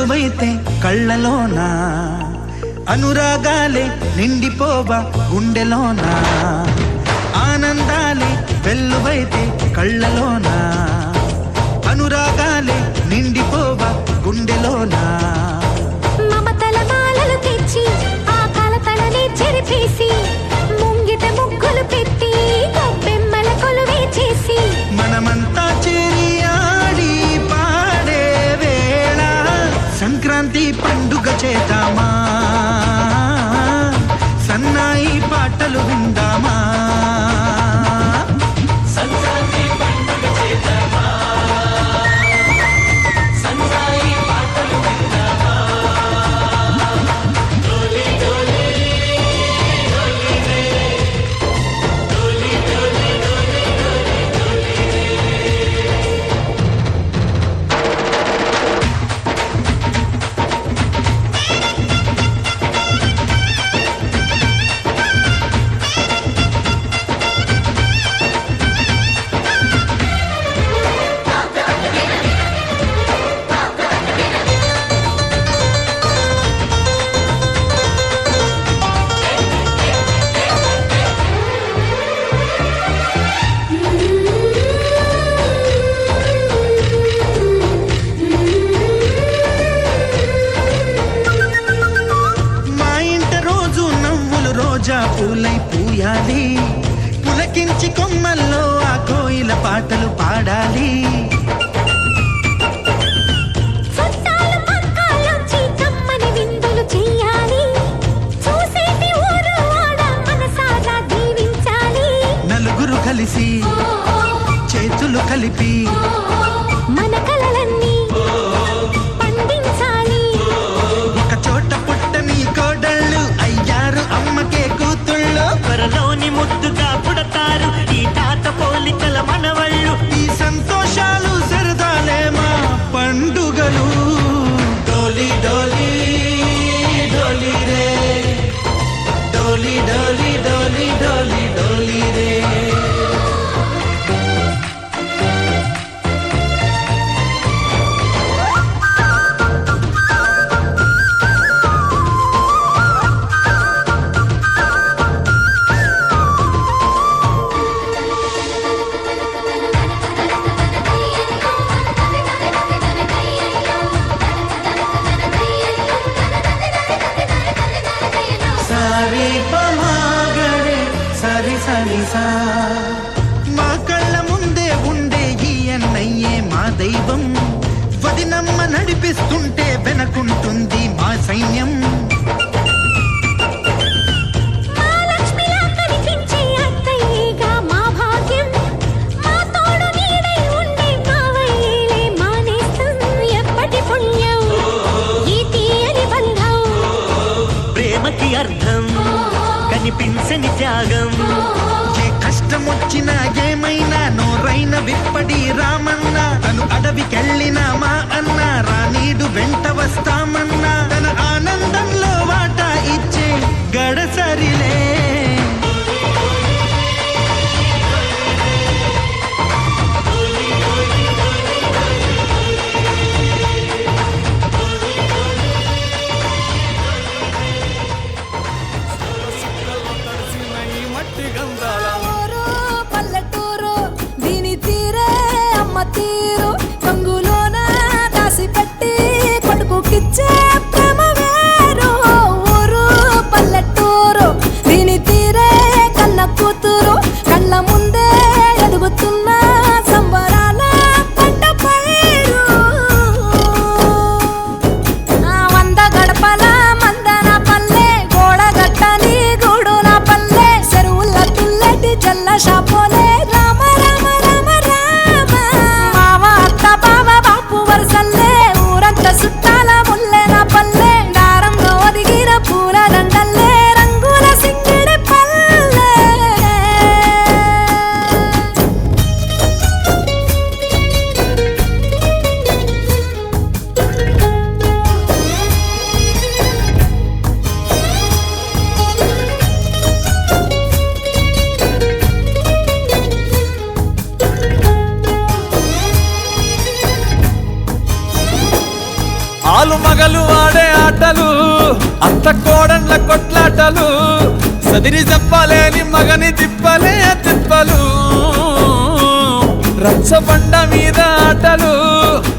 వెల్లువైతే కళ్ళలోన అనురాగాలే నిండిపోవా గుండెలోన ఆనందాలే వెల్లువైతే కళ్ళలోన అనురాగాలే నిండిపోవా గుండెలోన మమతల మాలలు తెచ్చి ఆ కలతలనే చెరిపేసి ముంగిట ముగ్గులు పెట్టి గొబ్బెమ్మల కొలువే చేసి మనమంతా చేరి ఆడి పాడే వేళ సంక్రాంతి పండుగ చేద్దామా సన్నాయి పాటలు విందామా పూలై పూయాలి పులకించి కొమ్మల్లో ఆ కోయిల పాటలు పాడాలి చుట్టాలు పక్కాలొచ్చి కమ్మని విందులు చెయ్యాలి చూసేటి ఊరు వాడ మనసారా దీవించాలి నలుగురు కలిసి చేతులు కలిపి మన కలలన్నీ పండించాలి ఒక చోట పుట్టని కోడళ్ళు అయ్యారు అమ్మకే కూతుళ్ళు త్వరలోని ముద్దుగా పుడతారు ఈ తాత పోలికల మనవళ్ళు ఈ సంతోషాలు సరదాలే మా పండుగలు డోలి డోలి డోలి రే డోలి డోలి డోలి డోలి డోలి రే మా కళ్ళ ముందే ఉండే ఈ అన్నయ్యే మా దైవం వదినమ్మ నడిపిస్తుంటే వెనకుంటుంది మా సైన్యం మా లక్ష్మిలా కనిపించే అత్తయ్యేగా మా భాగ్యం మా తోడు నీడై ఉండే మావయ్యేలే మా నేస్తం ఎప్పటి పుణ్యం ఈ తీయని బంధం ప్రేమకి అర్థం కనిపించని త్యాగం ఏ కష్టం వచ్చినా ఏమైనా నోరైన విప్పడి రామన్న తను అడవికెళ్ళిన మా అన్న రానీడు వెంట వస్తామన్నా తన ఆనందంలో వాటా ఇచ్చే గడసరిలే ఊరు పల్లెటూరు దీని తీరే అమ్మ తీరు కంగులోన దాసి పెట్టి కొడుకుకిచ్చే ప్రేమ వేరు అత్త కోడళ్ళ కొట్లాటలు సదిరి చెప్పలేని మగని తిప్పలే తిప్పలు రచ్చబండ మీద ఆటలు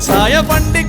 సాయబండి